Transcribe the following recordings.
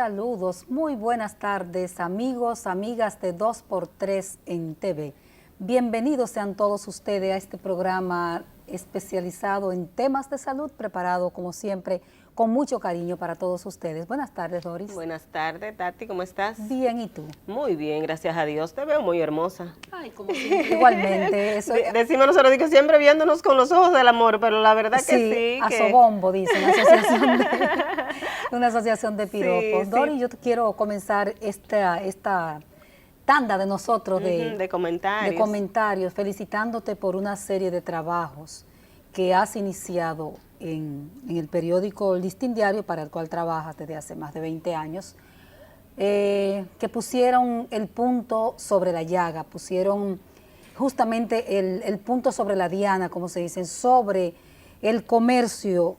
Saludos, muy buenas tardes amigos, amigas de 2x3 en TV. Bienvenidos sean todos ustedes a este programa especializado en temas de salud, preparado como siempre con mucho cariño para todos ustedes. Buenas tardes, Doris. Buenas tardes, Tati, ¿cómo estás? Bien, ¿y tú? Muy bien, gracias a Dios. Te veo muy hermosa. Ay, como siempre. Igualmente. Eso... Decimos nosotros que siempre viéndonos con los ojos del amor, pero la verdad que sí. Asobombo, dice una asociación de piropos. Sí, Doris, yo quiero comenzar esta tanda de nosotros de comentarios, felicitándote por una serie de trabajos que has iniciado en el periódico Listín Diario, para el cual trabajas desde hace más de 20 años, que pusieron el punto sobre la llaga, pusieron justamente el punto sobre la diana, como se dice, sobre el comercio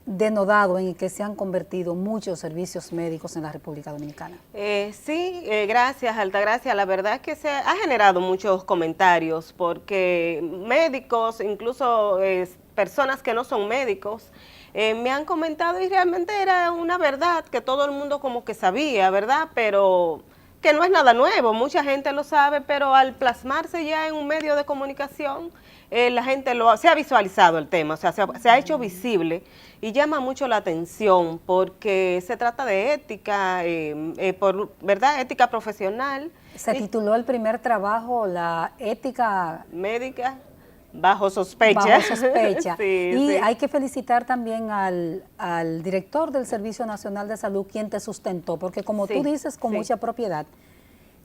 denodado en el que se han convertido muchos servicios médicos en la República Dominicana. Gracias, Altagracia. La verdad es que se ha generado muchos comentarios porque médicos, incluso personas que no son médicos, me han comentado y realmente era una verdad que todo el mundo como que sabía, ¿verdad? Pero que no es nada nuevo, mucha gente lo sabe, pero al plasmarse ya en un medio de comunicación, la gente se ha visualizado el tema, o sea, se ha hecho visible y llama mucho la atención porque se trata de ética, ¿verdad? Ética profesional. Se tituló el primer trabajo, la ética médica bajo sospecha. Bajo sospecha. Sí, y sí. Hay que felicitar también al director del Servicio Nacional de Salud, quien te sustentó, porque como tú dices con mucha propiedad,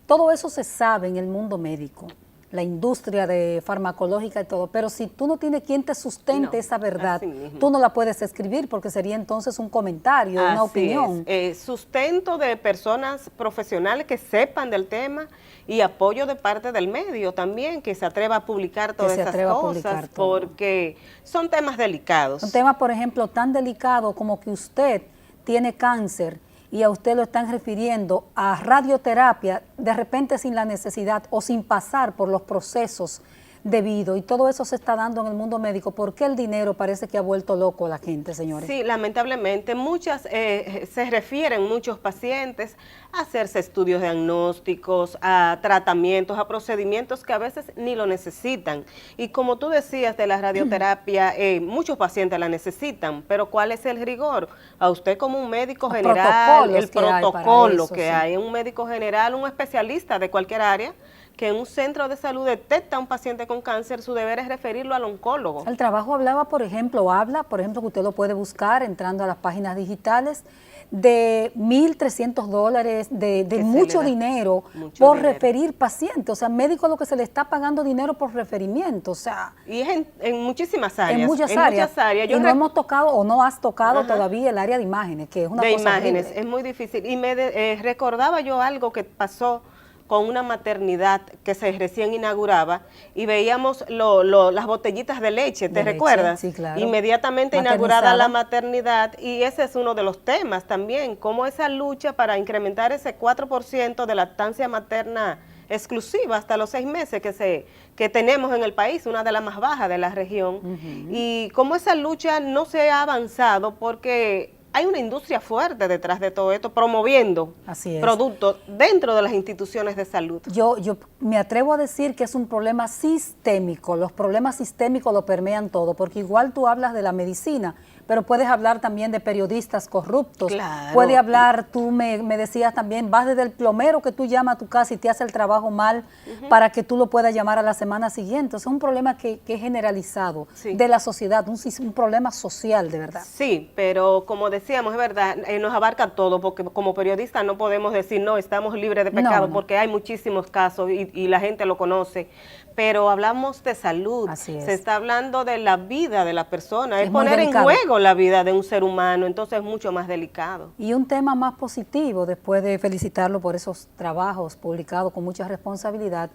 todo eso se sabe en el mundo médico, la industria de farmacológica y todo, pero si tú no tienes quien te sustente esa verdad, tú no la puedes escribir porque sería entonces un comentario, una opinión. Sustento de personas profesionales que sepan del tema y apoyo de parte del medio también, que se atreva a publicar todas esas cosas, porque son temas delicados. Son temas, por ejemplo, tan delicados como que usted tiene cáncer y a usted lo están refiriendo a radioterapia, de repente sin la necesidad o sin pasar por los procesos debidos, y todo eso se está dando en el mundo médico. ¿Por qué el dinero parece que ha vuelto loco a la gente, señores? Sí, lamentablemente, se refieren muchos pacientes a hacerse estudios diagnósticos, a tratamientos, a procedimientos que a veces ni lo necesitan. Y como tú decías de la radioterapia, muchos pacientes la necesitan, pero ¿cuál es el rigor? A usted como un médico general, el protocolo que hay, un médico general, un especialista de cualquier área, que en un centro de salud detecta a un paciente con cáncer, su deber es referirlo al oncólogo. El trabajo habla, por ejemplo, que usted lo puede buscar entrando a las páginas digitales, de $1,300, de mucho dinero por referir pacientes. O sea, médico lo que se le está pagando dinero por referimiento, o sea. Y es en muchísimas áreas. En muchas áreas. Y no hemos tocado o no has tocado todavía el área de imágenes, que es una cosa imágenes, horrible. Es muy difícil. Y me recordaba yo algo que pasó con una maternidad que se recién inauguraba y veíamos las botellitas de leche, ¿te recuerdas? Sí, claro. Inmediatamente inaugurada la maternidad, y ese es uno de los temas también, cómo esa lucha para incrementar ese 4% de lactancia materna exclusiva hasta los 6 meses que tenemos en el país, una de las más bajas de la región, y cómo esa lucha no se ha avanzado porque hay una industria fuerte detrás de todo esto, promoviendo productos dentro de las instituciones de salud. Yo me atrevo a decir que es un problema sistémico. Los problemas sistémicos lo permean todo, porque igual tú hablas de la medicina, pero puedes hablar también de periodistas corruptos. Claro. Puede hablar, tú me decías también, vas desde el plomero que tú llamas a tu casa y te hace el trabajo mal para que tú lo puedas llamar a la semana siguiente. Es un problema que es generalizado de la sociedad, un problema social, de verdad. Sí, pero como decíamos, es verdad, nos abarca todo, porque como periodistas no podemos decir, no, estamos libres de pecado, porque hay muchísimos casos y la gente lo conoce. Pero hablamos de salud, se está hablando de la vida de la persona, es poner en juego la vida de un ser humano, entonces es mucho más delicado. Y un tema más positivo, después de felicitarlo por esos trabajos publicados con mucha responsabilidad,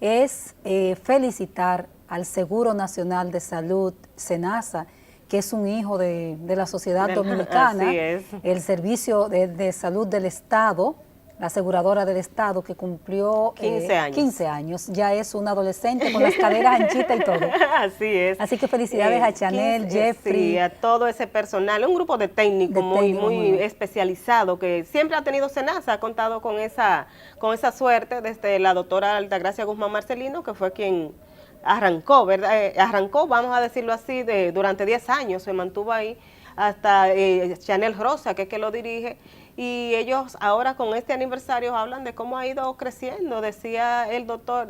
es felicitar al Seguro Nacional de Salud, SENASA, que es un hijo de la sociedad dominicana, el Servicio de Salud del Estado, la aseguradora del Estado, que cumplió 15 años. Ya es una adolescente con las caderas anchitas y todo. Así es. Así que felicidades a Chanel, Jeffrey. Sí, a todo ese personal, un grupo de técnicos muy especializado que siempre ha tenido SENASA, ha contado con esa suerte desde la doctora Altagracia Guzmán Marcelino, que fue quien arrancó, ¿verdad? Arrancó, vamos a decirlo así, durante 10 años, se mantuvo ahí, hasta Chanel Rosa, que es que lo dirige, y ellos ahora con este aniversario hablan de cómo ha ido creciendo. Decía el doctor,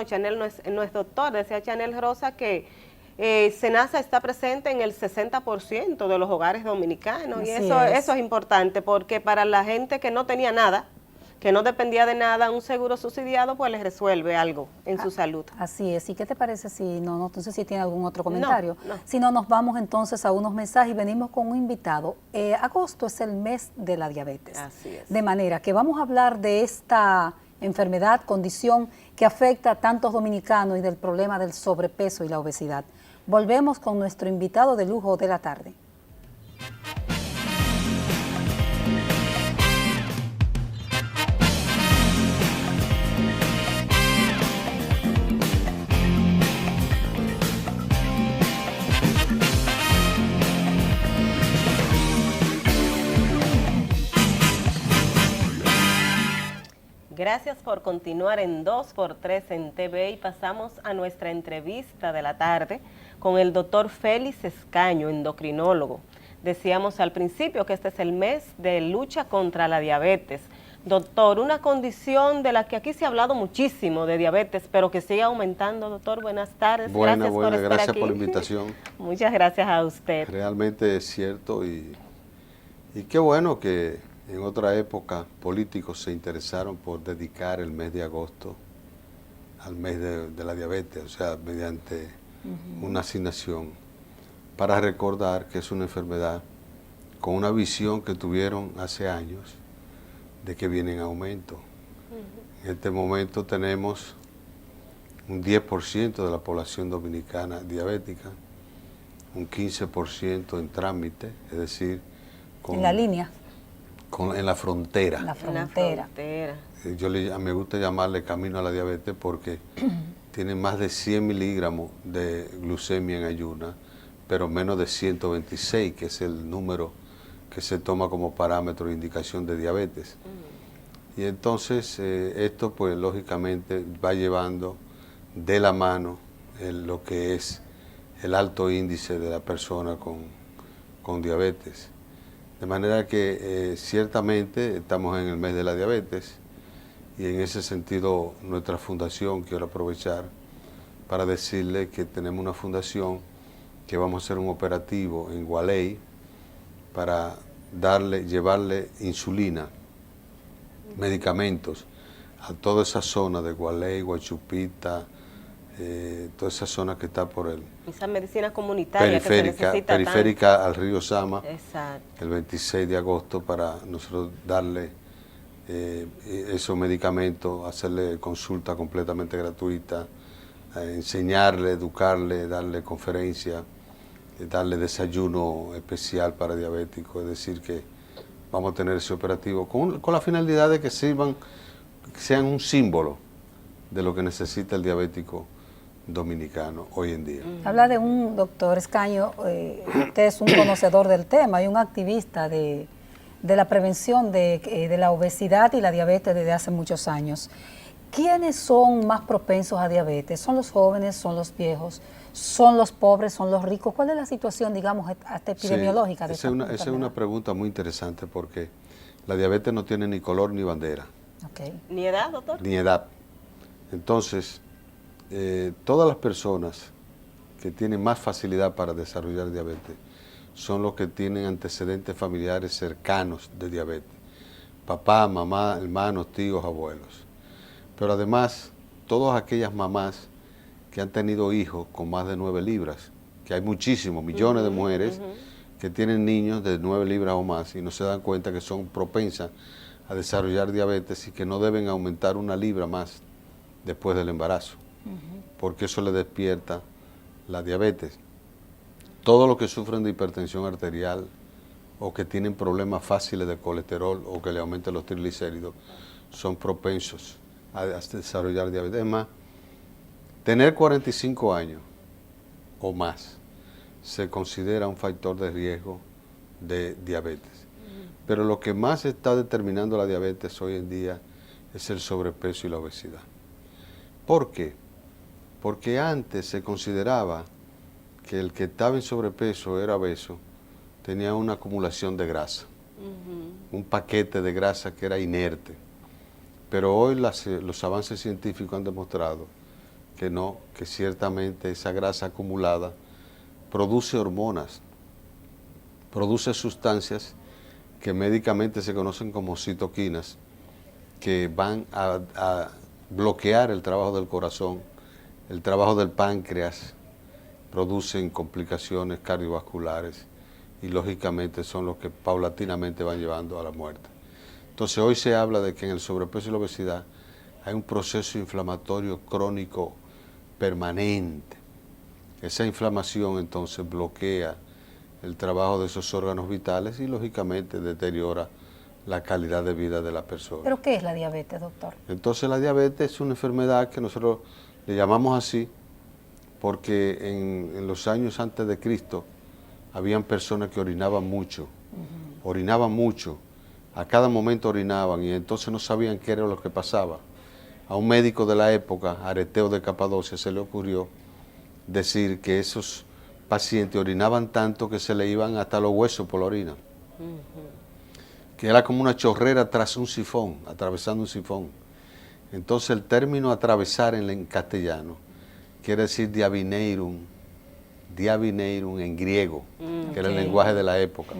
Chanel no es doctor, decía Chanel Rosa que SENASA está presente en el 60% de los hogares dominicanos, y eso es importante, porque para la gente que no tenía nada, que no dependía de nada, un seguro subsidiado pues les resuelve algo en su salud. Así es. ¿Y qué te parece si no sé si tiene algún otro comentario? No. Si no, nos vamos entonces a unos mensajes y venimos con un invitado. Agosto es el mes de la diabetes. Así es. De manera que vamos a hablar de esta enfermedad, condición que afecta a tantos dominicanos y del problema del sobrepeso y la obesidad. Volvemos con nuestro invitado de lujo de la tarde. Gracias por continuar en 2x3 en TV y pasamos a nuestra entrevista de la tarde con el doctor Félix Escaño, endocrinólogo. Decíamos al principio que este es el mes de lucha contra la diabetes. Doctor, una condición de la que aquí se ha hablado muchísimo de diabetes, pero que sigue aumentando. Doctor, buenas tardes. Gracias por la invitación. Muchas gracias a usted. Realmente es cierto y qué bueno que en otra época políticos se interesaron por dedicar el mes de agosto al mes de la diabetes, o sea, mediante una asignación para recordar que es una enfermedad con una visión que tuvieron hace años de que viene en aumento. En este momento tenemos un 10% de la población dominicana diabética, un 15% en trámite, es decir, en la línea. En la frontera. La frontera. Me gusta llamarle camino a la diabetes porque tiene más de 100 miligramos de glucemia en ayuna, pero menos de 126, que es el número que se toma como parámetro de indicación de diabetes. Y entonces esto pues lógicamente va llevando de la mano lo que es el alto índice de la persona con diabetes. De manera que ciertamente estamos en el mes de la diabetes y en ese sentido nuestra fundación, quiero aprovechar para decirle que tenemos una fundación que vamos a hacer un operativo en Gualey para llevarle insulina, medicamentos a toda esa zona de Gualey, Guachupita, toda esa zona que está por esa medicina comunitaria periférica al río Sama. Exacto. El 26 de agosto para nosotros darle esos medicamentos, hacerle consulta completamente gratuita, enseñarle, educarle, darle conferencias, darle desayuno especial para diabéticos. Es decir, que vamos a tener ese operativo con la finalidad de que sean un símbolo de lo que necesita el diabético dominicano hoy en día. Habla de un doctor Escaño, usted es un conocedor del tema y un activista de la prevención de la obesidad y la diabetes desde hace muchos años. ¿Quiénes son más propensos a diabetes? ¿Son los jóvenes, son los viejos, son los pobres, son los ricos? ¿Cuál es la situación, digamos, hasta epidemiológica? Esa es una pregunta muy interesante porque la diabetes no tiene ni color ni bandera. Okay. ¿Ni edad, doctor? Ni edad. Entonces, todas las personas que tienen más facilidad para desarrollar diabetes son los que tienen antecedentes familiares cercanos de diabetes. Papá, mamá, hermanos, tíos, abuelos. Pero además, todas aquellas mamás que han tenido hijos con más de 9 libras, que hay muchísimos, millones de mujeres que tienen niños de 9 libras o más y no se dan cuenta que son propensas a desarrollar diabetes y que no deben aumentar 1 libra más después del embarazo, porque eso le despierta la diabetes. Todos los que sufren de hipertensión arterial o que tienen problemas fáciles de colesterol o que le aumenten los triglicéridos son propensos a desarrollar diabetes. Además, tener 45 años o más se considera un factor de riesgo de diabetes. Pero lo que más está determinando la diabetes hoy en día es el sobrepeso y la obesidad. ¿Por qué? Porque antes se consideraba que el que estaba en sobrepeso era obeso, tenía una acumulación de grasa, un paquete de grasa que era inerte. Pero hoy los avances científicos han demostrado que no, que ciertamente esa grasa acumulada produce hormonas, produce sustancias que médicamente se conocen como citoquinas, que van a bloquear el trabajo del corazón, el trabajo del páncreas, producen complicaciones cardiovasculares y lógicamente son los que paulatinamente van llevando a la muerte. Entonces hoy se habla de que en el sobrepeso y la obesidad hay un proceso inflamatorio crónico permanente. Esa inflamación entonces bloquea el trabajo de esos órganos vitales y lógicamente deteriora la calidad de vida de la persona. ¿Pero qué es la diabetes, doctor? Entonces la diabetes es una enfermedad que nosotros le llamamos así porque en los años antes de Cristo habían personas que orinaban mucho, a cada momento orinaban y entonces no sabían qué era lo que pasaba. A un médico de la época, Areteo de Capadocia, se le ocurrió decir que esos pacientes orinaban tanto que se le iban hasta los huesos por la orina. Que era como una chorrera tras un sifón, atravesando un sifón. Entonces el término atravesar en castellano quiere decir diavineirum en griego, que era el lenguaje de la época.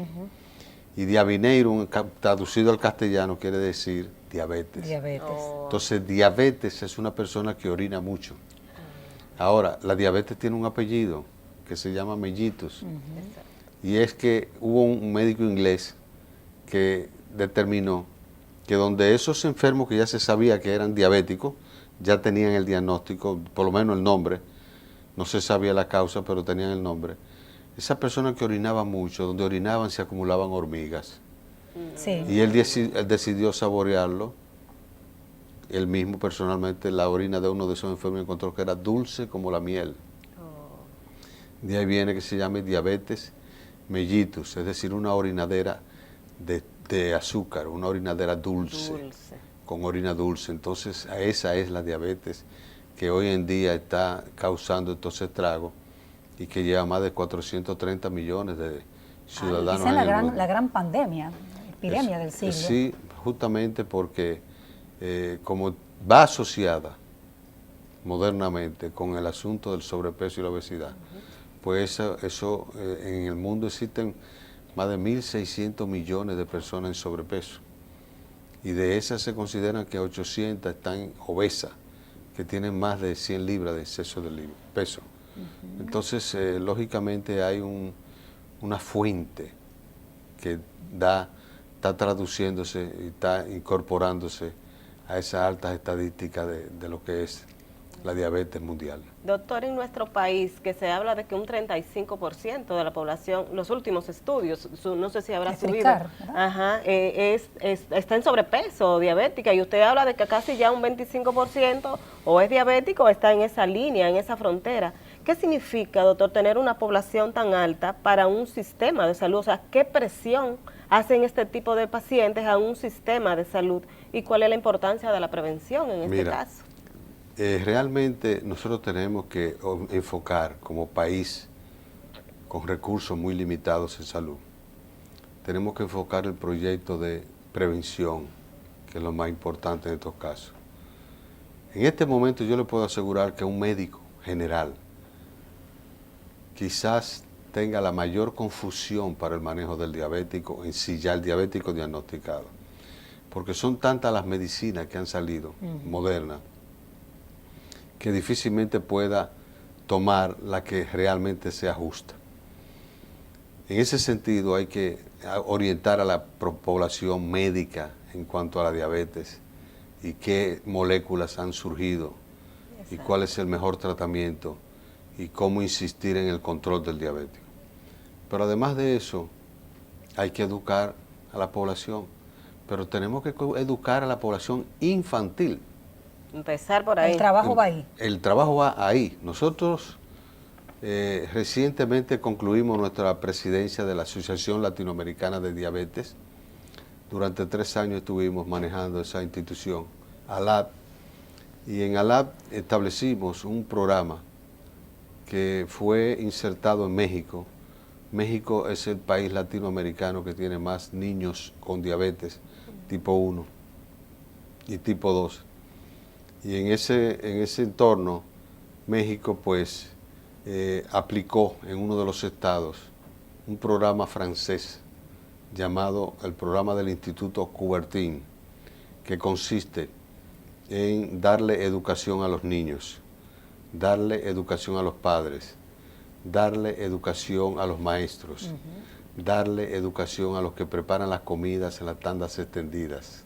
Y diavineirum, traducido al castellano, quiere decir diabetes. Entonces diabetes es una persona que orina mucho. Ahora, la diabetes tiene un apellido que se llama mellitus. Y es que hubo un médico inglés que determinó que donde esos enfermos que ya se sabía que eran diabéticos, ya tenían el diagnóstico, por lo menos el nombre, no se sabía la causa, pero tenían el nombre. Esas personas que orinaban mucho, donde orinaban se acumulaban hormigas. Sí. Y él decidió saborearlo. Él mismo personalmente, la orina de uno de esos enfermos encontró que era dulce como la miel. De ahí viene que se llame diabetes mellitus, es decir, una orinadera de azúcar, una orinadera dulce, con orina dulce. Entonces, esa es la diabetes que hoy en día está causando estos estragos y que lleva más de 430 millones de ciudadanos. Esa es la gran pandemia, epidemia del siglo. Sí, justamente porque como va asociada modernamente con el asunto del sobrepeso y la obesidad, pues eso en el mundo existen más de 1.600 millones de personas en sobrepeso. Y de esas se consideran que 800 están obesas, que tienen más de 100 libras de exceso de peso. Entonces, lógicamente hay una fuente que está traduciéndose y está incorporándose a esas altas estadísticas de lo que es la diabetes mundial. Doctor, en nuestro país, que se habla de que un 35% de la población, los últimos estudios, no sé si habrá subido, está en sobrepeso, diabética, y usted habla de que casi ya un 25% o es diabético o está en esa línea, en esa frontera. ¿Qué significa, doctor, tener una población tan alta para un sistema de salud? O sea, ¿qué presión hacen este tipo de pacientes a un sistema de salud? ¿Y cuál es la importancia de la prevención en este caso? Realmente nosotros tenemos que enfocar como país con recursos muy limitados en salud. Tenemos que enfocar el proyecto de prevención, que es lo más importante en estos casos. En este momento yo le puedo asegurar que un médico general quizás tenga la mayor confusión para el manejo del diabético en sí, ya el diabético diagnosticado. Porque son tantas las medicinas que han salido, modernas, que difícilmente pueda tomar la que realmente sea justa. En ese sentido hay que orientar a la población médica en cuanto a la diabetes y qué moléculas han surgido y cuál es el mejor tratamiento y cómo insistir en el control del diabético. Pero además de eso, hay que educar a la población, pero tenemos que educar a la población infantil. Empezar por ahí. El trabajo va ahí. El trabajo va ahí. Nosotros recientemente concluimos nuestra presidencia de la Asociación Latinoamericana de Diabetes. Durante 3 años estuvimos manejando esa institución, ALAD, y en ALAD establecimos un programa que fue insertado en México. México es el país latinoamericano que tiene más niños con diabetes tipo 1 y tipo 2. Y en ese entorno, México pues aplicó en uno de los estados un programa francés llamado el programa del Instituto Coubertin, que consiste en darle educación a los niños, darle educación a los padres, darle educación a los maestros, darle educación a los que preparan las comidas en las tandas extendidas,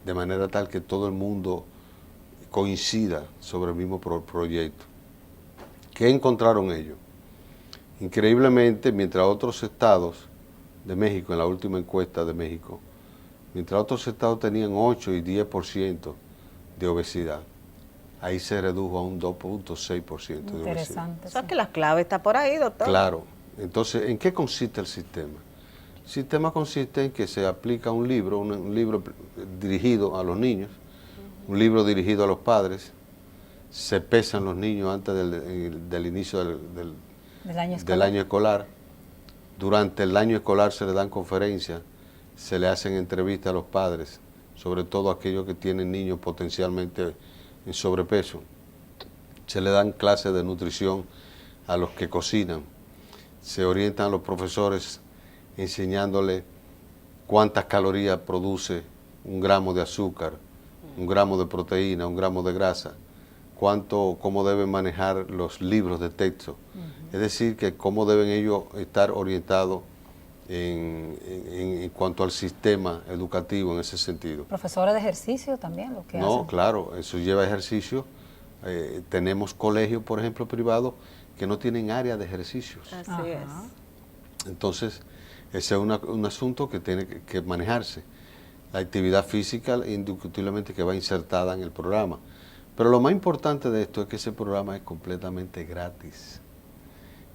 de manera tal que todo el mundo coincida sobre el mismo proyecto. ¿Qué encontraron ellos? Increíblemente, mientras otros estados de México, en la última encuesta de México, mientras otros estados tenían 8 y 10% de obesidad, ahí se redujo a un 2.6% de obesidad. Interesante. O sea que la clave está por ahí, doctor. Claro. Entonces, ¿en qué consiste el sistema? El sistema consiste en que se aplica un libro dirigido a los niños, un libro dirigido a los padres, se pesan los niños antes del inicio del año escolar. Durante el año escolar se le dan conferencias, se le hacen entrevistas a los padres, sobre todo aquellos que tienen niños potencialmente en sobrepeso. Se le dan clases de nutrición a los que cocinan. Se orientan a los profesores enseñándoles cuántas calorías produce un gramo de azúcar, un gramo de proteína, un gramo de grasa, cómo deben manejar los libros de texto. Es decir, que cómo deben ellos estar orientados en cuanto al sistema educativo en ese sentido. ¿Profesores de ejercicio también lo que hacen? No, claro, eso lleva ejercicio. Tenemos colegios, por ejemplo, privados, que no tienen área de ejercicios. Así es. Entonces, ese es un asunto que tiene que manejarse. La actividad física, indiscutiblemente, que va insertada en el programa. Pero lo más importante de esto es que ese programa es completamente gratis.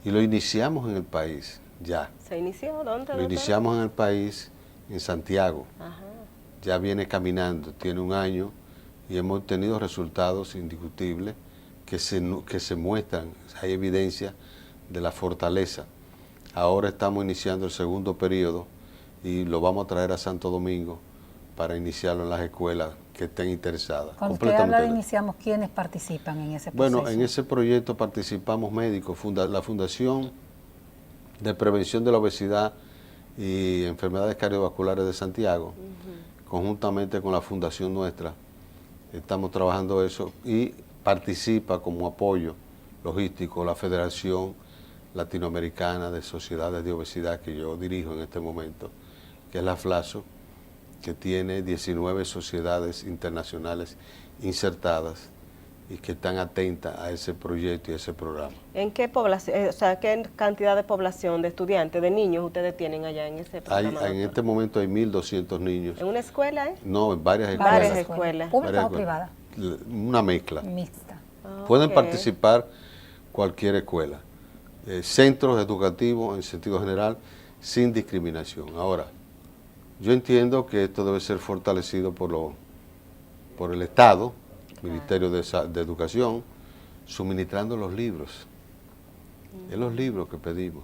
Y lo iniciamos en el país, ya. ¿Se inició? ¿Dónde? Lo iniciamos en el país, en Santiago. Ajá. Ya viene caminando, tiene 1 año y hemos tenido resultados indiscutibles que se muestran, hay evidencia de la fortaleza. Ahora estamos iniciando el 2.º periodo y lo vamos a traer a Santo Domingo para iniciarlo en las escuelas que estén interesadas. Cuando usted habla de iniciamos, ¿quiénes participan en ese proceso? Bueno, en ese proyecto participamos médicos, la Fundación de Prevención de la Obesidad y Enfermedades Cardiovasculares de Santiago, conjuntamente con la fundación nuestra, estamos trabajando eso, y participa como apoyo logístico la Federación Latinoamericana de Sociedades de Obesidad, que yo dirijo en este momento, que es la FLASO, que tiene 19 sociedades internacionales insertadas y que están atentas a ese proyecto y a ese programa. ¿En qué población, qué cantidad de población, de estudiantes, de niños ustedes tienen allá en ese programa? En este momento hay 1.200 niños. ¿En una escuela? No, en varias escuelas. Varias escuelas. ¿Públicas o privadas? Una mezcla. Mixta. Pueden participar cualquier escuela. Centros educativos en sentido general, sin discriminación. Ahora, yo entiendo que esto debe ser fortalecido por el Estado, Ministerio de Educación, suministrando los libros. Es los libros que pedimos.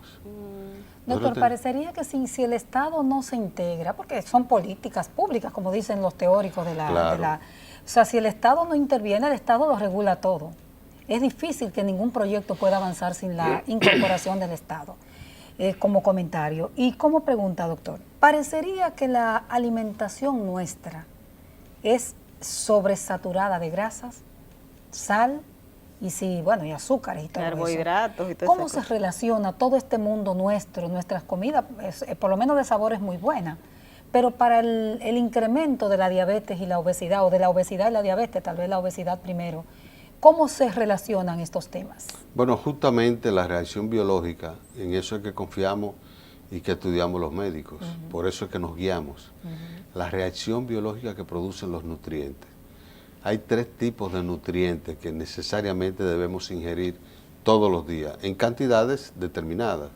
Doctor, parecería que si el Estado no se integra, porque son políticas públicas, como dicen los teóricos o sea, si el Estado no interviene, el Estado lo regula todo. Es difícil que ningún proyecto pueda avanzar sin la incorporación del Estado. Como comentario. Y como pregunta, doctor, parecería que la alimentación nuestra es sobresaturada de grasas, sal y azúcares y todo carbohidratos eso. Y todo ¿Cómo eso. se relaciona todo este mundo nuestro, nuestras comidas? Por lo menos de sabor es muy buena, pero para el incremento de la diabetes y la obesidad, o de la obesidad y la diabetes, tal vez la obesidad primero, ¿cómo se relacionan estos temas? Bueno, justamente la reacción biológica, en eso es que confiamos y que estudiamos los médicos. Por eso es que nos guiamos. La reacción biológica que producen los nutrientes. Hay 3 tipos de nutrientes que necesariamente debemos ingerir todos los días, en cantidades determinadas,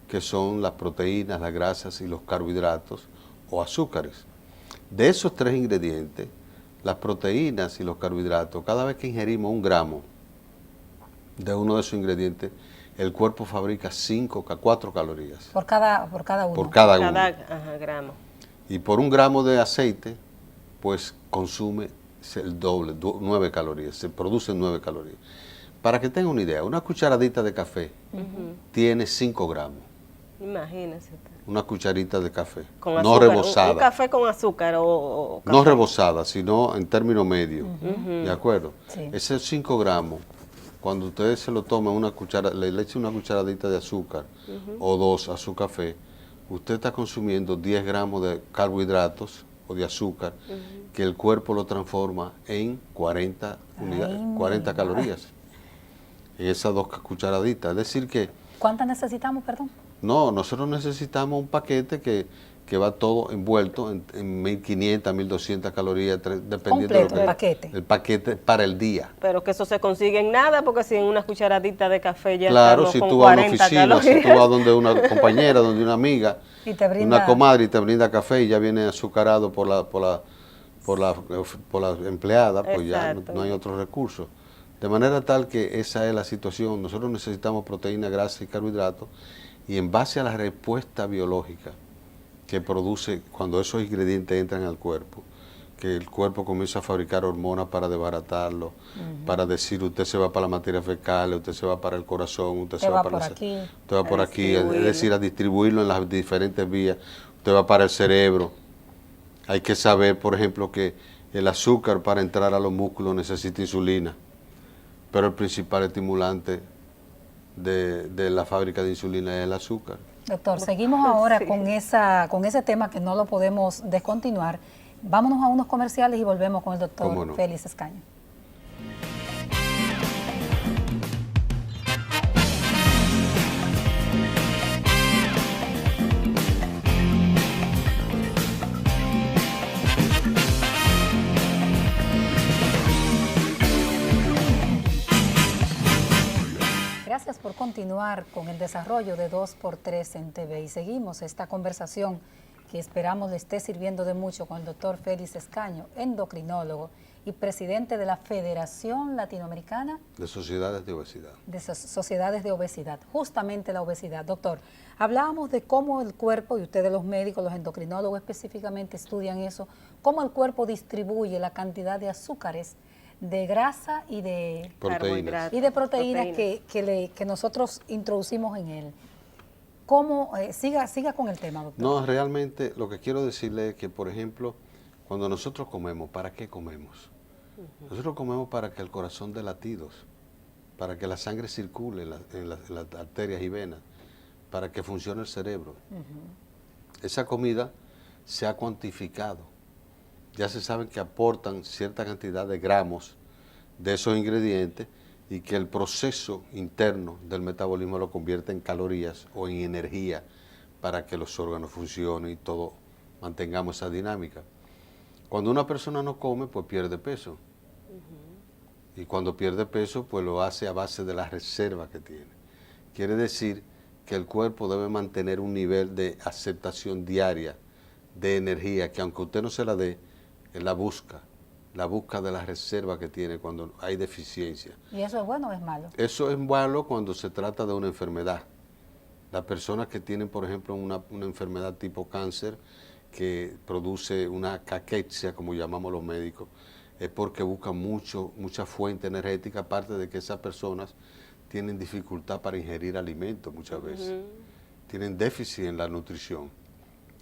que son las proteínas, las grasas y los carbohidratos o azúcares. De esos 3 ingredientes, las proteínas y los carbohidratos, cada vez que ingerimos 1 gramo de uno de esos ingredientes, el cuerpo fabrica 5 a 4 calorías. Por cada uno. Por cada uno. Gramo. Y por 1 gramo de aceite, pues consume el doble, 9 calorías, se producen 9 calorías. Para que tenga una idea, una cucharadita de café tiene 5 gramos. Imagínese. Una cucharita de café, con no azúcar, rebozada. Un café con azúcar o café. No rebozada, sino en término medio, ¿de acuerdo? Sí. Esos 5 gramos, cuando ustedes se lo toman, le echen una cucharadita de azúcar o 2 a su café, usted está consumiendo 10 gramos de carbohidratos o de azúcar, que el cuerpo lo transforma en 40 calorías. En esas 2 cucharaditas. Es decir que... ¿Cuántas necesitamos, perdón? No, nosotros necesitamos un paquete que va todo envuelto en 1.500, 1.200 calorías, dependiendo completo, de el paquete. El paquete para el día. Pero que eso se consigue en nada, porque si en una cucharadita de café ya claro, estamos si con tú vas a una 40 oficina, calorías. si tú vas donde una compañera, donde una amiga, y te brinda, una comadre y te brinda café y ya viene azucarado por la empleada, pues ya no hay otro recurso. De manera tal que esa es la situación. Nosotros necesitamos proteína, grasa y carbohidratos, y en base a la respuesta biológica que produce cuando esos ingredientes entran al cuerpo, que el cuerpo comienza a fabricar hormonas para desbaratarlo, para decir usted se va para la materia fecal, usted se va para el corazón, usted se va para aquí. Usted va por aquí, es decir, a distribuirlo en las diferentes vías, usted va para el cerebro. Hay que saber, por ejemplo, que el azúcar para entrar a los músculos necesita insulina, pero el principal estimulante de la fábrica de insulina es el azúcar. Doctor, seguimos ahora con ese tema que no lo podemos descontinuar. Vámonos a unos comerciales y volvemos con el doctor Félix Escaño. Gracias por continuar con el desarrollo de 2x3 en TV y seguimos esta conversación que esperamos le esté sirviendo de mucho con el doctor Félix Escaño, endocrinólogo y presidente de la Federación Latinoamericana de Sociedades de Obesidad. De Sociedades de Obesidad, justamente la obesidad. Doctor, hablábamos de cómo el cuerpo, y ustedes los médicos, los endocrinólogos específicamente estudian eso, cómo el cuerpo distribuye la cantidad de azúcares, de grasa y de proteínas que nosotros introducimos en él. ¿Cómo? Siga con el tema, doctor. No, realmente lo que quiero decirle es que, por ejemplo, cuando nosotros comemos, ¿para qué comemos? Nosotros comemos para que el corazón dé latidos, para que la sangre circule en las arterias y venas, para que funcione el cerebro. Esa comida se ha cuantificado. Ya se sabe que aportan cierta cantidad de gramos de esos ingredientes y que el proceso interno del metabolismo lo convierte en calorías o en energía para que los órganos funcionen y todo mantengamos esa dinámica. Cuando una persona no come, pues pierde peso. Y cuando pierde peso, pues lo hace a base de la reserva que tiene. Quiere decir que el cuerpo debe mantener un nivel de aceptación diaria de energía que aunque usted no se la dé, él la busca de la reserva que tiene cuando hay deficiencia. ¿Y eso es bueno o es malo? Eso es malo cuando se trata de una enfermedad. Las personas que tienen, por ejemplo, una enfermedad tipo cáncer, que produce una caquexia, como llamamos los médicos, es porque buscan mucha fuente energética, aparte de que esas personas tienen dificultad para ingerir alimentos muchas veces. Tienen déficit en la nutrición.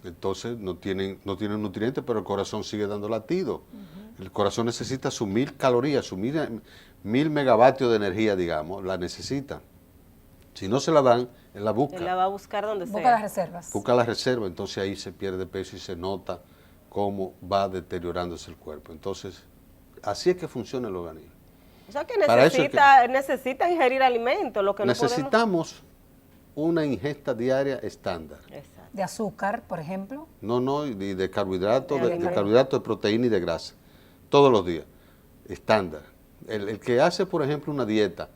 Entonces no tienen nutrientes, pero el corazón sigue dando latido. El corazón necesita sus 1.000 calorías, sus 1.000 megavatios de energía, digamos, la necesita. Si no se la dan, él la busca. Él la va a buscar donde sea. Busca las reservas. Busca las reservas, entonces ahí se pierde peso y se nota cómo va deteriorándose el cuerpo. Entonces, así es que funciona el organismo. O sea que necesita ingerir alimentos, lo que no necesitamos una ingesta diaria estándar. Exacto. ¿De azúcar, por ejemplo? No, y de carbohidratos, de proteína y de grasa. Todos los días, estándar. El que hace, por ejemplo, una dieta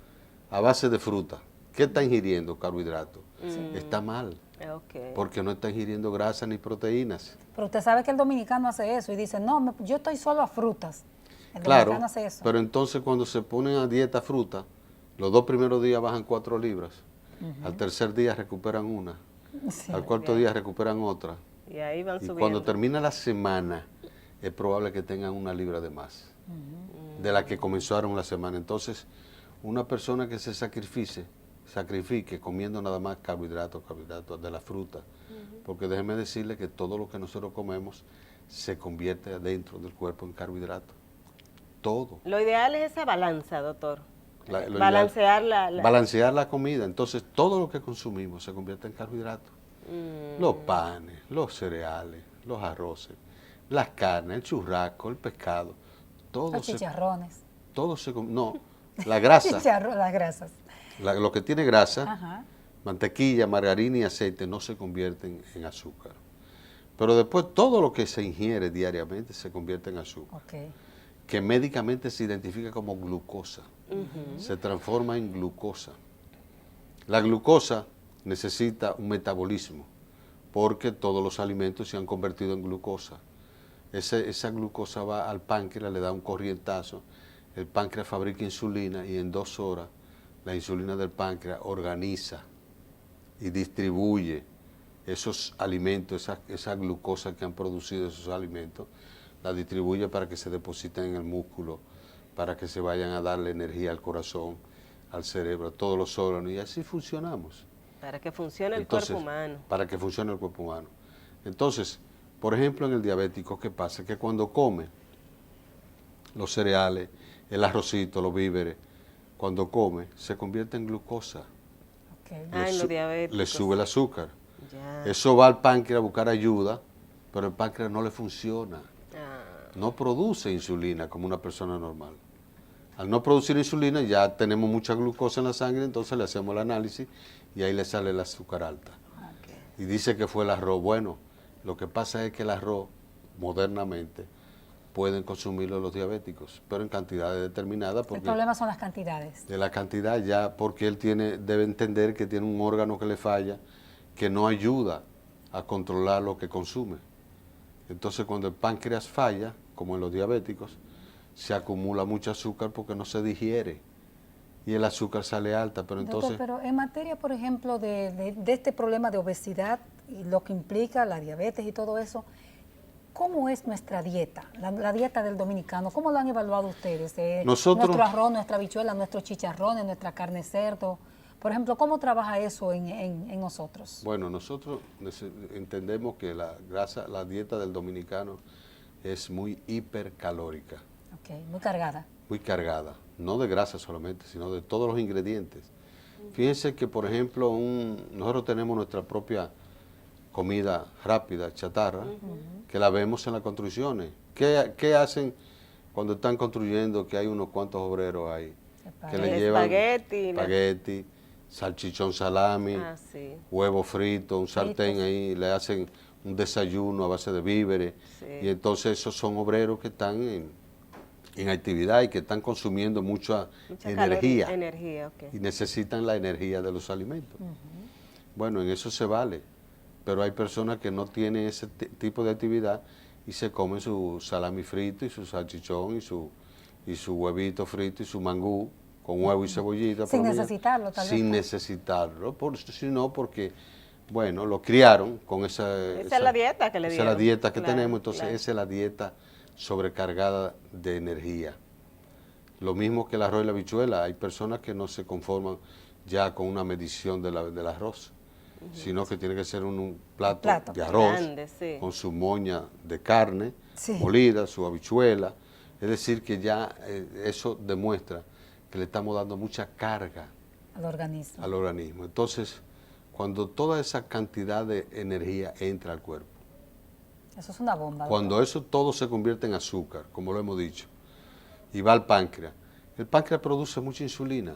a base de fruta, ¿qué está ingiriendo? Carbohidratos. Está mal, porque no está ingiriendo grasa ni proteínas. Pero usted sabe que el dominicano hace eso y dice, no, yo estoy solo a frutas. El claro, dominicano hace eso. Pero entonces cuando se ponen a dieta fruta, los 2 primeros días bajan 4 libras, al tercer día recuperan una, al cuarto día recuperan otra. Y ahí van subiendo. Cuando termina la semana, es probable que tengan 1 libra de más, de la que comenzaron la semana. Entonces, una persona que se sacrifique comiendo nada más carbohidratos de la fruta, porque déjeme decirle que todo lo que nosotros comemos se convierte dentro del cuerpo en carbohidratos. Todo. Lo ideal es esa balanza, doctor. Balancear la comida. Entonces, todo lo que consumimos se convierte en carbohidratos. Los panes, los cereales, los arroces, las carnes, el churrasco, el pescado. Los chicharrones. No, la grasa. Las grasas. Lo que tiene grasa, mantequilla, margarina y aceite no se convierten en azúcar. Pero después todo lo que se ingiere diariamente se convierte en azúcar. Que médicamente se identifica como glucosa. Se transforma en glucosa. La glucosa necesita un metabolismo porque todos los alimentos se han convertido en glucosa. Esa glucosa va al páncreas, le da un corrientazo, el páncreas fabrica insulina y en 2 horas la insulina del páncreas organiza y distribuye esos alimentos, esa glucosa que han producido esos alimentos, la distribuye para que se depositen en el músculo, para que se vayan a darle energía al corazón, al cerebro, a todos los órganos, y así funcionamos. Para que funcione el cuerpo humano. Para que funcione el cuerpo humano. Entonces, por ejemplo, en el diabético, ¿qué pasa? Que cuando come los cereales, el arrocito, los víveres, cuando come, se convierte en glucosa. En los diabéticos. Le sube el azúcar. Eso va al páncreas a buscar ayuda, pero el páncreas no le funciona. No produce insulina como una persona normal. Al no producir insulina ya tenemos mucha glucosa en la sangre, entonces le hacemos el análisis y ahí le sale el azúcar alta. Y dice que fue el arroz. Bueno, lo que pasa es que el arroz, modernamente, pueden consumirlo los diabéticos, pero en cantidades determinadas. El problema son las cantidades. De la cantidad ya, porque él debe entender que tiene un órgano que le falla, que no ayuda a controlar lo que consume. Entonces cuando el páncreas falla, como en los diabéticos, se acumula mucho azúcar porque no se digiere y el azúcar sale alta. Pero entonces, pero en materia, por ejemplo, de este problema de obesidad y lo que implica la diabetes y todo eso, ¿cómo es nuestra dieta? La dieta del dominicano, ¿cómo lo han evaluado ustedes? Nuestro arroz, nuestra habichuela, nuestros chicharrones, nuestra carne de cerdo. Por ejemplo, ¿cómo trabaja eso en nosotros? Bueno, nosotros entendemos que la dieta del dominicano es muy hipercalórica. Muy cargada. Muy cargada, no de grasa solamente, sino de todos los ingredientes. Fíjense que, por ejemplo, nosotros tenemos nuestra propia comida rápida, chatarra, que la vemos en las construcciones. ¿Qué hacen cuando están construyendo, que hay unos cuantos obreros ahí? Que le llevan espagueti, salchichón salami, huevo frito, un sartén ahí, le hacen un desayuno a base de víveres, y entonces esos son obreros que están en actividad y que están consumiendo mucha energía, y necesitan la energía de los alimentos. Bueno, en eso se vale, pero hay personas que no tienen ese tipo de actividad y se comen su salami frito y su salchichón y su huevito frito y su mangú con huevo y cebollita. Sin necesitarlo, tal vez. Sin necesitarlo, sino porque, bueno, lo criaron con esa es la dieta que le dieron. Esa es la dieta que tenemos, entonces esa es la dieta sobrecargada de energía. Lo mismo que el arroz y la habichuela. Hay personas que no se conforman ya con una medición del arroz, sino que tiene que ser un plato de arroz grande, con su moña de carne molida, su habichuela. Es decir, que ya eso demuestra que le estamos dando mucha carga al organismo. Entonces, cuando toda esa cantidad de energía entra al cuerpo, eso es una bomba. Cuando eso todo se convierte en azúcar, como lo hemos dicho, y va al páncreas, el páncreas produce mucha insulina.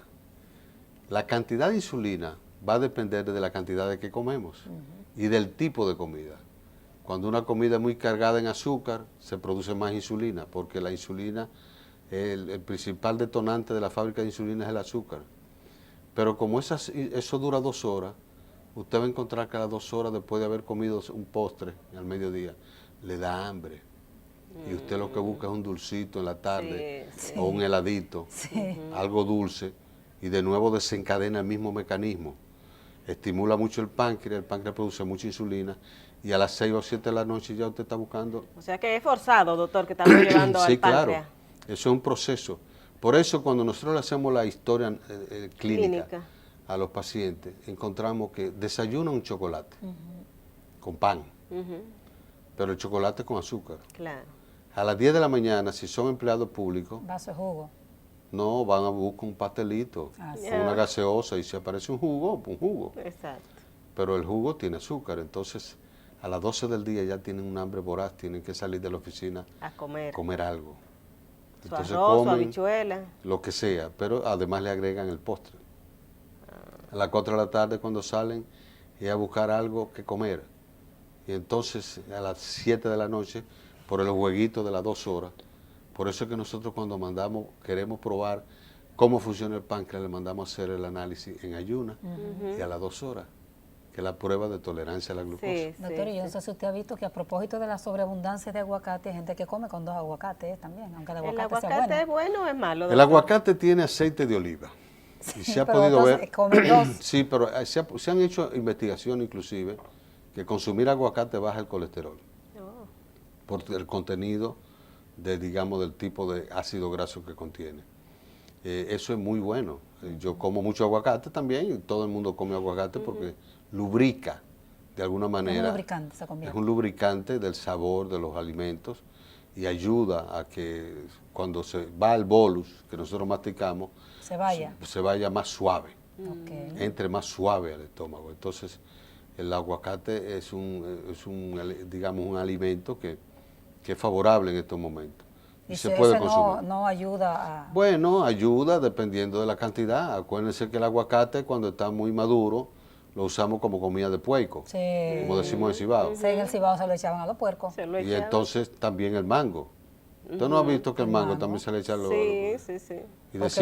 La cantidad de insulina va a depender de la cantidad de que comemos y del tipo de comida. Cuando una comida es muy cargada en azúcar, se produce más insulina, porque la insulina, el principal detonante de la fábrica de insulina es el azúcar. Pero como eso dura 2 horas, usted va a encontrar que a las 2 horas, después de haber comido un postre al mediodía, le da hambre. Y usted lo que busca es un dulcito en la tarde, o un heladito, algo dulce, y de nuevo desencadena el mismo mecanismo. Estimula mucho el páncreas produce mucha insulina, y a las 6 o 7 de la noche ya usted está buscando... O sea que es forzado, doctor, que estamos llevando al páncreas. Sí, claro, eso es un proceso. Por eso cuando nosotros le hacemos la historia clínica a los pacientes, encontramos que desayuna un chocolate con pan, pero el chocolate con azúcar. Claro. A las 10 de la mañana, si son empleados públicos, vaso de jugo. No, van a buscar un pastelito, una gaseosa, y si aparece un jugo, pues un jugo. Exacto. Pero el jugo tiene azúcar, entonces a las 12 del día ya tienen un hambre voraz, tienen que salir de la oficina a comer algo. Entonces arroz, comen, su habichuela. Lo que sea, pero además le agregan el postre. A las 4 de la tarde cuando salen, es a buscar algo que comer. Y entonces a las 7 de la noche, por el jueguito de las 2 horas, por eso es que nosotros cuando queremos probar cómo funciona el páncreas, le mandamos a hacer el análisis en ayuna y a las 2 horas, que es la prueba de tolerancia a la glucosa. Doctor, y yo no sé si usted ha visto que a propósito de la sobreabundancia de aguacate, hay gente que come con 2 aguacates también, aunque el aguacate sea bueno. ¿El aguacate es bueno o es malo, doctor? El aguacate tiene aceite de oliva. Sí, y se ha podido ver... Comen 2. Sí, pero se han hecho investigaciones inclusive que consumir aguacate baja el colesterol. Por el contenido del tipo de ácido graso que contiene. Eso es muy bueno. Yo como mucho aguacate también, y todo el mundo come aguacate porque lubrica de alguna manera. Es un lubricante, se convierte. Es un lubricante del sabor de los alimentos y ayuda a que cuando se va al bolus que nosotros masticamos, se vaya más suave, entre más suave al estómago. Entonces, el aguacate es digamos, un alimento que es favorable en estos momentos. Y se puede consumir. No ayuda a... Bueno, ayuda dependiendo de la cantidad. Acuérdense que el aguacate cuando está muy maduro lo usamos como comida de puerco, como decimos en Cibao. Sí, en el Cibao se lo echaban a los puercos. Y entonces también el mango. ¿Usted no ha visto que el mango también se le echa a los... Sí. Y los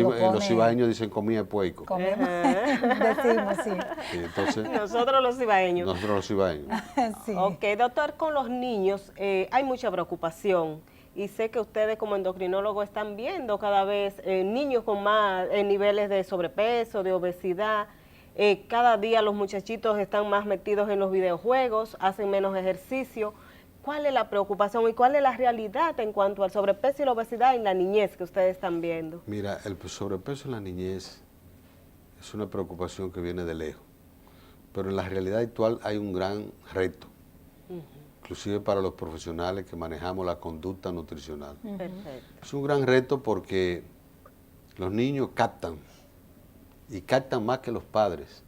cibaeños dicen comida de puerco. Decimos, sí. Entonces, nosotros los cibaeños. Sí. Ok, doctor, con los niños hay mucha preocupación. Y sé que ustedes como endocrinólogos están viendo cada vez niños con más niveles de sobrepeso, de obesidad. Cada día los muchachitos están más metidos en los videojuegos, hacen menos ejercicio. ¿Cuál es la preocupación y cuál es la realidad en cuanto al sobrepeso y la obesidad en la niñez que ustedes están viendo? Mira, el sobrepeso en la niñez es una preocupación que viene de lejos, pero en la realidad actual hay un gran reto, inclusive para los profesionales que manejamos la conducta nutricional. Perfecto. Es un gran reto porque los niños captan, y captan más que los padres.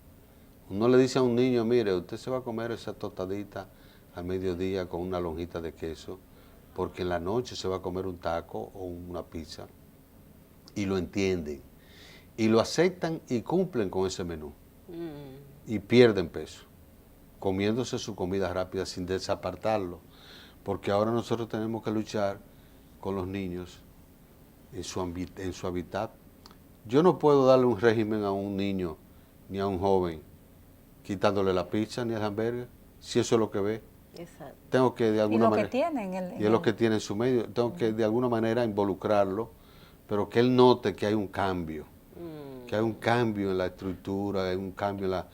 Uno le dice a un niño, mire, usted se va a comer esa tostadita al mediodía con una lonjita de queso, porque en la noche se va a comer un taco o una pizza, y lo entienden, y lo aceptan y cumplen con ese menú, y pierden peso, comiéndose su comida rápida sin desapartarlo, porque ahora nosotros tenemos que luchar con los niños en su hábitat. Yo no puedo darle un régimen a un niño ni a un joven quitándole la pizza ni el hamburger, si eso es lo que ve. Exacto. Tengo que de alguna manera, y es lo que tiene en su medio, tengo que de alguna manera involucrarlo, pero que él note que hay un cambio, que hay un cambio en la estructura, hay un cambio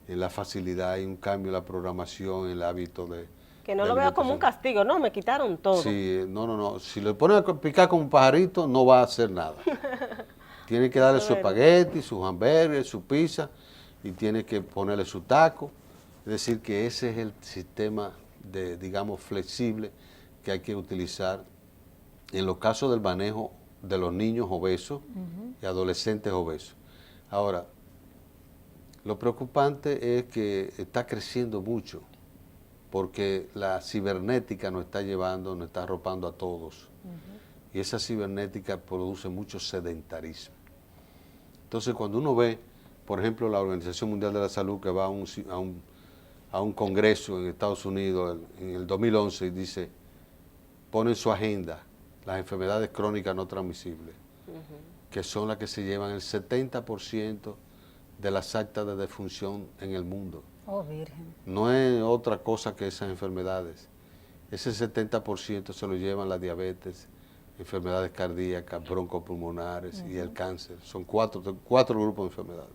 en la facilidad, hay un cambio en la programación, en el hábito de... Que no lo vea como un castigo, no, me quitaron todo. Sí, no, si le ponen a picar como un pajarito, no va a hacer nada. Tiene que darle su espagueti, su hamburger, su pizza, y tiene que ponerle su taco. Es decir, que ese es el sistema digamos, flexible que hay que utilizar en los casos del manejo de los niños obesos y adolescentes obesos. Ahora, lo preocupante es que está creciendo mucho, porque la cibernética nos está llevando, nos está arropando a todos, y esa cibernética produce mucho sedentarismo. Entonces, cuando uno ve por ejemplo, la Organización Mundial de la Salud, que va a un congreso en Estados Unidos en el 2011 y dice, pone en su agenda las enfermedades crónicas no transmisibles, que son las que se llevan el 70% de las actas de defunción en el mundo. Oh, Virgen. No es otra cosa que esas enfermedades. Ese 70% se lo llevan la diabetes, enfermedades cardíacas, broncopulmonares y el cáncer. Son cuatro grupos de enfermedades.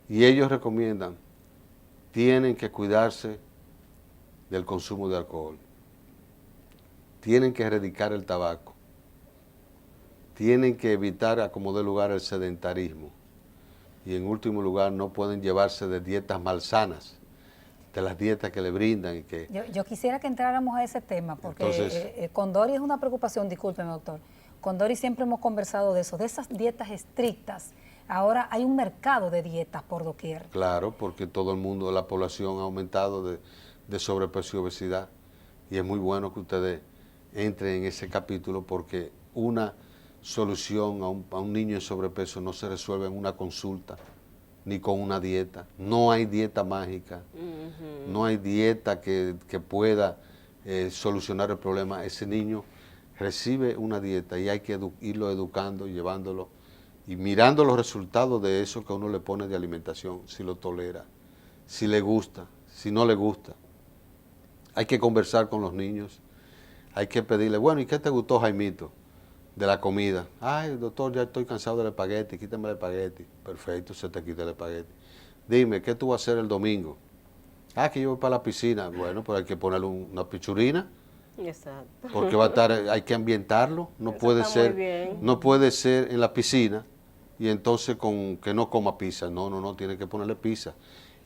Y ellos recomiendan, tienen que cuidarse del consumo de alcohol, tienen que erradicar el tabaco, tienen que evitar a como dé lugar el sedentarismo y en último lugar no pueden llevarse de dietas malsanas, de las dietas que le brindan. Y que yo quisiera que entráramos a ese tema porque entonces, con Doris es una preocupación, discúlpeme doctor, con Doris siempre hemos conversado de eso, de esas dietas estrictas. Ahora hay un mercado de dietas por doquier. Claro, porque todo el mundo, la población ha aumentado de sobrepeso y obesidad y es muy bueno que ustedes entren en ese capítulo porque una solución a un niño en sobrepeso no se resuelve en una consulta ni con una dieta. No hay dieta mágica, no hay dieta que pueda solucionar el problema. Ese niño recibe una dieta y hay que irlo educando, llevándolo y mirando los resultados de eso que uno le pone de alimentación, si lo tolera, si le gusta, si no le gusta. Hay que conversar con los niños, hay que pedirle, bueno, ¿y qué te gustó, Jaimito, de la comida? Ay, doctor, ya estoy cansado del espagueti, quítame el espagueti. Perfecto, se te quita el espagueti. Dime, ¿qué tú vas a hacer el domingo? Ah, que yo voy para la piscina. Bueno, pues hay que ponerle una pichurina. Exacto. Porque va a estar, hay que ambientarlo, no puede ser en la piscina y entonces con que no coma pizza, no, tiene que ponerle pizza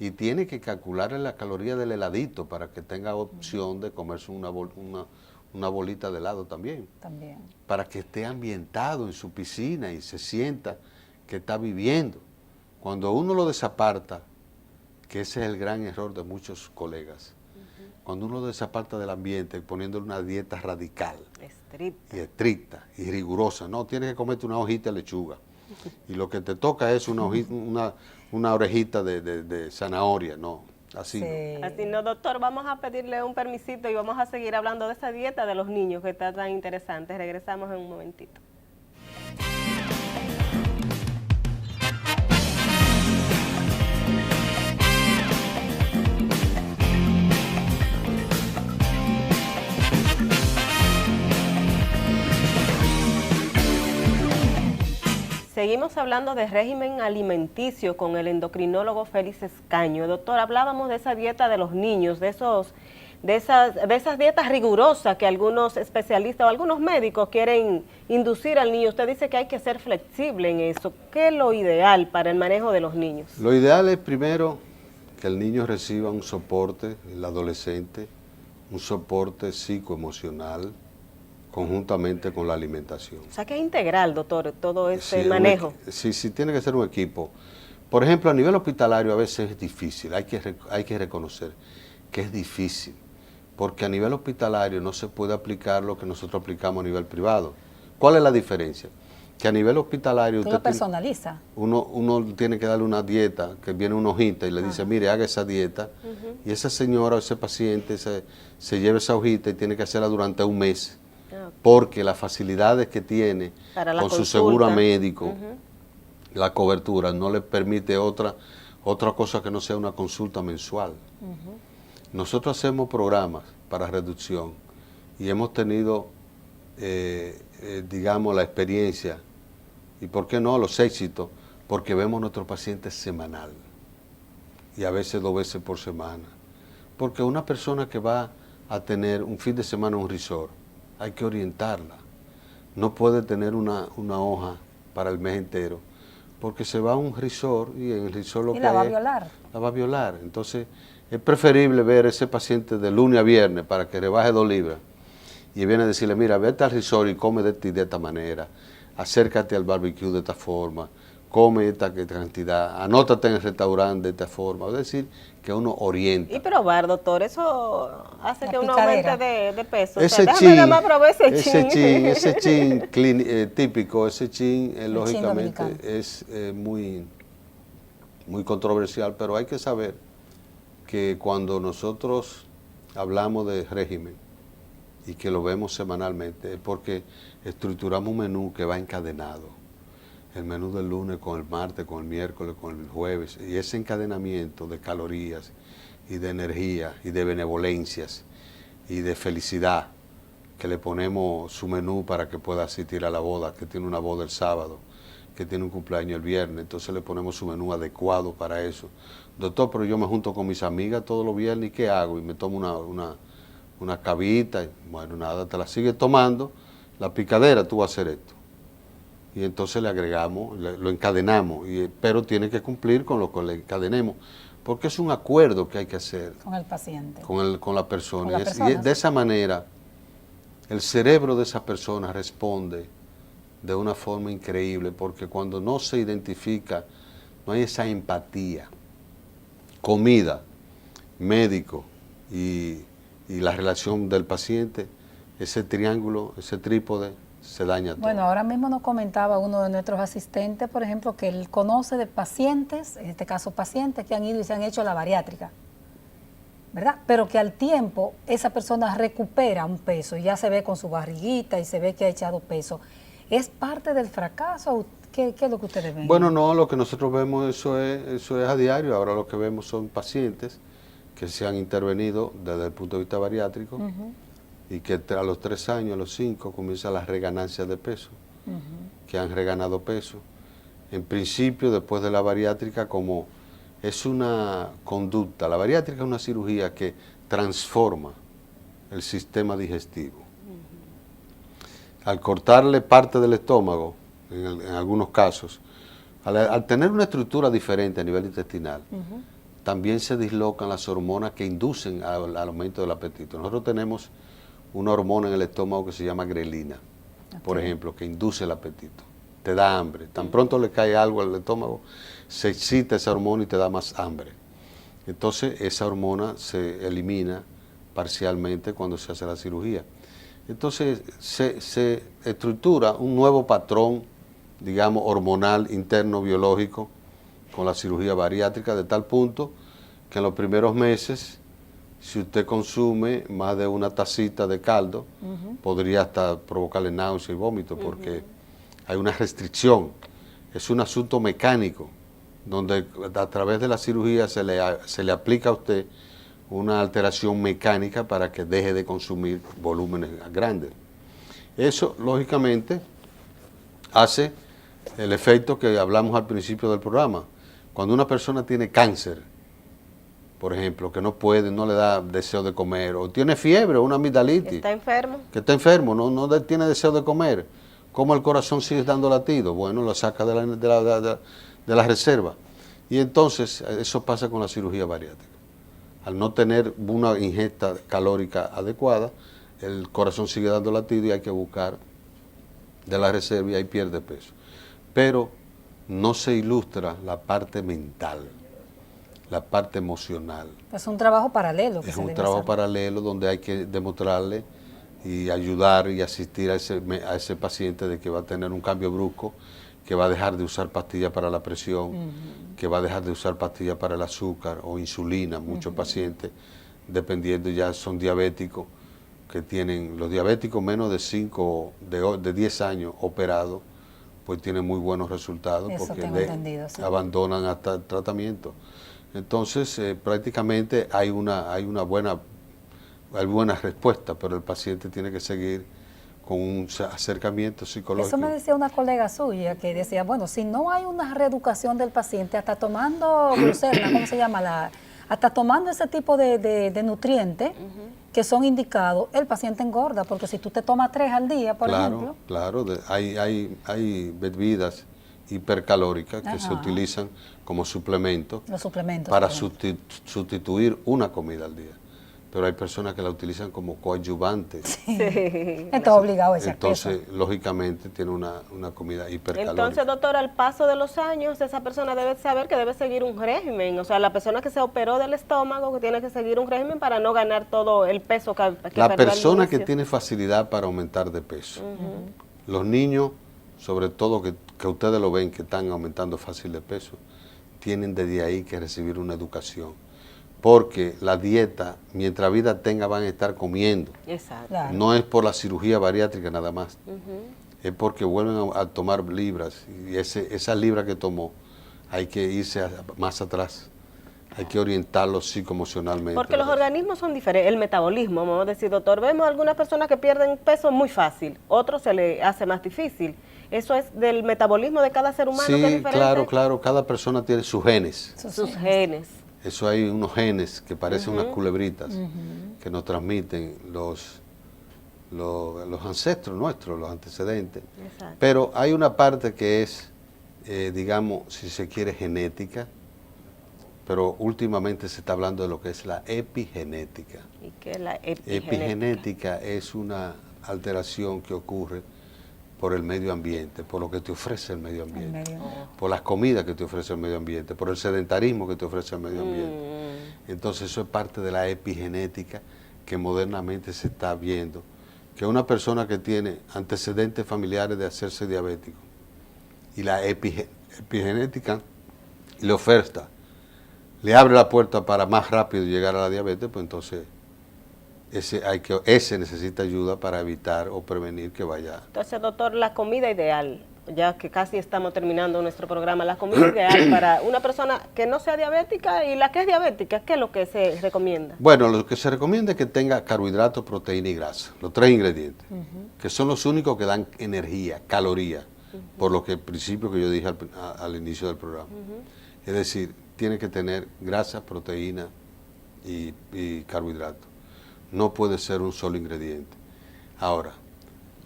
y tiene que calcularle la caloría del heladito para que tenga opción de comerse una bolita de helado también, para que esté ambientado en su piscina y se sienta que está viviendo. Cuando uno lo desaparta, que ese es el gran error de muchos colegas, cuando uno desaparta del ambiente poniéndole una dieta radical, estricta y rigurosa, no, tienes que comerte una hojita de lechuga y lo que te toca es una orejita de zanahoria, no, así no. Así no, doctor, vamos a pedirle un permisito y vamos a seguir hablando de esa dieta de los niños que está tan interesante. Regresamos en un momentito. Seguimos hablando de régimen alimenticio con el endocrinólogo Félix Escaño. Doctor, hablábamos de esa dieta de los niños, de esas dietas rigurosas que algunos especialistas o algunos médicos quieren inducir al niño. Usted dice que hay que ser flexible en eso. ¿Qué es lo ideal para el manejo de los niños? Lo ideal es primero que el niño reciba un soporte, el adolescente, un soporte psicoemocional, conjuntamente con la alimentación. O sea que es integral, doctor, todo ese manejo. Sí, tiene que ser un equipo. Por ejemplo, a nivel hospitalario a veces es difícil, hay que reconocer que es difícil, porque a nivel hospitalario no se puede aplicar lo que nosotros aplicamos a nivel privado. ¿Cuál es la diferencia? Que a nivel hospitalario usted lo personaliza. Uno tiene que darle una dieta, que viene una hojita y le dice, mire, haga esa dieta, y esa señora o ese paciente se lleva esa hojita y tiene que hacerla durante un mes. Porque las facilidades que tiene con su seguro médico, la cobertura, no le permite otra cosa que no sea una consulta mensual. Nosotros hacemos programas para reducción y hemos tenido, digamos, la experiencia y, ¿por qué no?, los éxitos, porque vemos a nuestros pacientes semanal y a veces 2 veces por semana. Porque una persona que va a tener un fin de semana en un resort, hay que orientarla. No puede tener una hoja para el mes entero, porque se va a un resort y en el resort lo que la va a violar. La va a violar. Entonces, es preferible ver a ese paciente de lunes a viernes para que rebaje 2 libras y viene a decirle, mira, vete al resort y come de esta manera, acércate al barbecue de esta forma, come esta cantidad, anótate en el restaurante de esta forma. Es decir, que uno orienta. Y probar, doctor, eso hace que uno aumente de peso. Ese chin típico, ese chin lógicamente es muy muy controversial, pero hay que saber que cuando nosotros hablamos de régimen y que lo vemos semanalmente, es porque estructuramos un menú que va encadenado. El menú del lunes con el martes, con el miércoles, con el jueves, y ese encadenamiento de calorías y de energía y de benevolencias y de felicidad, que le ponemos su menú para que pueda asistir a la boda, que tiene una boda el sábado, que tiene un cumpleaños el viernes, entonces le ponemos su menú adecuado para eso. Doctor, pero yo me junto con mis amigas todos los viernes, ¿y qué hago? Y me tomo una cavita, y bueno, nada, te la sigues tomando, la picadera, tú vas a hacer esto. Y entonces le agregamos, lo encadenamos, pero tiene que cumplir con lo que le encadenemos, porque es un acuerdo que hay que hacer. Con el paciente. Con la persona. Y de esa manera, el cerebro de esa persona responde de una forma increíble, porque cuando no se identifica, no hay esa empatía. Comida, médico y la relación del paciente, ese triángulo, ese trípode, se daña todo. Bueno, ahora mismo nos comentaba uno de nuestros asistentes, por ejemplo, que él conoce de pacientes, en este caso pacientes que han ido y se han hecho la bariátrica, ¿verdad? Pero que al tiempo esa persona recupera un peso y ya se ve con su barriguita y se ve que ha echado peso. ¿Es parte del fracaso? ¿Qué es lo que ustedes ven? Bueno, no, lo que nosotros vemos, eso es a diario. Ahora lo que vemos son pacientes que se han intervenido desde el punto de vista bariátrico, y que a los 3 años, a los 5, comienzan las reganancias de peso, que han reganado peso. En principio, después de la bariátrica, como es una conducta, la bariátrica es una cirugía que transforma el sistema digestivo. Al cortarle parte del estómago, en algunos casos, al tener una estructura diferente a nivel intestinal, también se dislocan las hormonas que inducen al aumento del apetito. Nosotros tenemos una hormona en el estómago que se llama grelina, por ejemplo, que induce el apetito, te da hambre. Tan pronto le cae algo al estómago, se excita esa hormona y te da más hambre. Entonces esa hormona se elimina parcialmente cuando se hace la cirugía. Entonces se estructura un nuevo patrón, digamos, hormonal, interno, biológico, con la cirugía bariátrica, de tal punto que en los primeros meses, si usted consume más de una tacita de caldo, podría hasta provocarle náusea y vómito, porque hay una restricción. Es un asunto mecánico, donde a través de la cirugía se le aplica a usted una alteración mecánica para que deje de consumir volúmenes grandes. Eso, lógicamente, hace el efecto que hablamos al principio del programa. Cuando una persona tiene cáncer, por ejemplo, que no puede, no le da deseo de comer, o tiene fiebre o una amigdalitis. Está enfermo. Que está enfermo, no tiene deseo de comer. ¿Cómo el corazón sigue dando latido? Bueno, lo saca de la reserva. Y entonces, eso pasa con la cirugía bariátrica. Al no tener una ingesta calórica adecuada, el corazón sigue dando latido y hay que buscar de la reserva y ahí pierde peso. Pero no se ilustra la parte mental, la parte emocional. Es un trabajo paralelo. Es un trabajo paralelo donde hay que demostrarle y ayudar y asistir a ese paciente de que va a tener un cambio brusco, que va a dejar de usar pastillas para la presión, que va a dejar de usar pastillas para el azúcar o insulina. Muchos pacientes, dependiendo, ya son diabéticos, que tienen, los diabéticos menos de 10 años operados, pues tienen muy buenos resultados. Eso porque abandonan hasta el tratamiento. Entonces, prácticamente hay una buena respuesta, pero el paciente tiene que seguir con un acercamiento psicológico. Eso me decía una colega suya, que decía, bueno, si no hay una reeducación del paciente, hasta tomando glucerna, ¿cómo se llama? Hasta tomando ese tipo de nutrientes que son indicados, el paciente engorda, porque si tú te tomas 3 al día, por ejemplo. Claro, hay bebidas hipercalóricas que se utilizan como suplementos, para sustituir una comida al día. Pero hay personas que la utilizan como coadyuvante. Sí. Esto es obligado ese Entonces, lógicamente, tiene una comida hipercalórica. Entonces, doctor, al paso de los años, esa persona debe saber que debe seguir un régimen. O sea, la persona que se operó del estómago, que tiene que seguir un régimen para no ganar todo el peso que la persona que tiene facilidad para aumentar de peso. Los niños, sobre todo que ustedes lo ven, que están aumentando fácil de peso, tienen desde ahí que recibir una educación. Porque la dieta, mientras vida tenga, van a estar comiendo. Exacto. Claro. No es por la cirugía bariátrica nada más. Es porque vuelven a tomar libras. Y esas libras que tomó, hay que irse más atrás. Hay que orientarlos psicoemocionalmente. Porque los organismos son diferentes. El metabolismo, vamos a decir, doctor, vemos algunas personas que pierden peso muy fácil, otros se le hace más difícil. ¿Eso es del metabolismo de cada ser humano que es diferente? Sí, claro. Cada persona tiene sus genes. Sus genes. Eso hay unos genes que parecen unas culebritas que nos transmiten los ancestros nuestros, los antecedentes. Exacto. Pero hay una parte que es, digamos, si se quiere, genética, pero últimamente se está hablando de lo que es la epigenética. ¿Y qué es la epigenética? Epigenética es una alteración que ocurre por el medio ambiente, por lo que te ofrece el medio ambiente, por las comidas que te ofrece el medio ambiente, por el sedentarismo que te ofrece el medio ambiente. Entonces eso es parte de la epigenética que modernamente se está viendo, que una persona que tiene antecedentes familiares de hacerse diabético y la epigenética le oferta, le abre la puerta para más rápido llegar a la diabetes, pues entonces ese necesita ayuda para evitar o prevenir que vaya. Entonces, doctor, la comida ideal, ya que casi estamos terminando nuestro programa, la comida ideal para una persona que no sea diabética y la que es diabética, ¿qué es lo que se recomienda? Bueno, lo que se recomienda es que tenga carbohidratos, proteína y grasa, los 3 ingredientes, que son los únicos que dan energía, caloría, por lo que el principio que yo dije al inicio del programa. Es decir, tiene que tener grasa, proteína y carbohidratos. No puede ser un solo ingrediente. Ahora,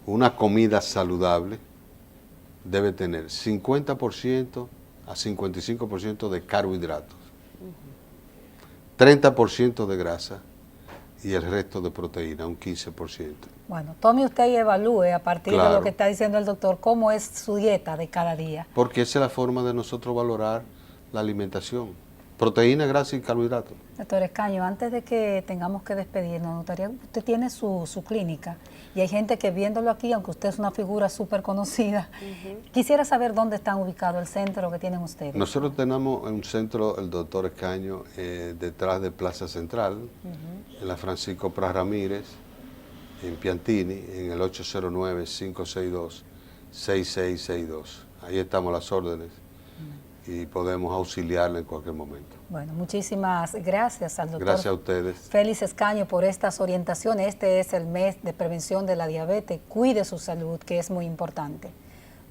una comida saludable debe tener 50% a 55% de carbohidratos, 30% de grasa y el resto de proteína, un 15%. Bueno, tome usted y evalúe a partir de lo que está diciendo el doctor, cómo es su dieta de cada día. Porque esa es la forma de nosotros valorar la alimentación. Proteína, grasa y carbohidratos. Doctor Escaño, antes de que tengamos que despedirnos, notaría que usted tiene su clínica y hay gente que viéndolo aquí, aunque usted es una figura súper conocida, quisiera saber dónde está ubicado el centro que tienen ustedes. Nosotros tenemos un centro, el doctor Escaño, detrás de Plaza Central, en la Francisco Pras Ramírez, en Piantini, en el 809-562-6662. Ahí estamos a las órdenes y podemos auxiliarle en cualquier momento. Bueno, muchísimas gracias al doctor. Gracias a ustedes. Félix Escaño por estas orientaciones. Este es el mes de prevención de la diabetes. Cuide su salud, que es muy importante.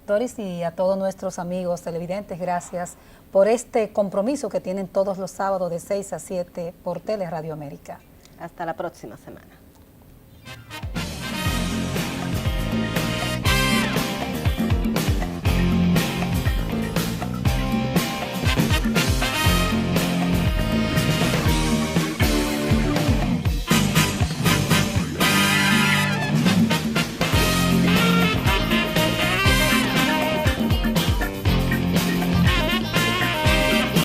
Doris, y a todos nuestros amigos televidentes, gracias por este compromiso que tienen todos los sábados de 6 a 7 por Teleradio América. Hasta la próxima semana.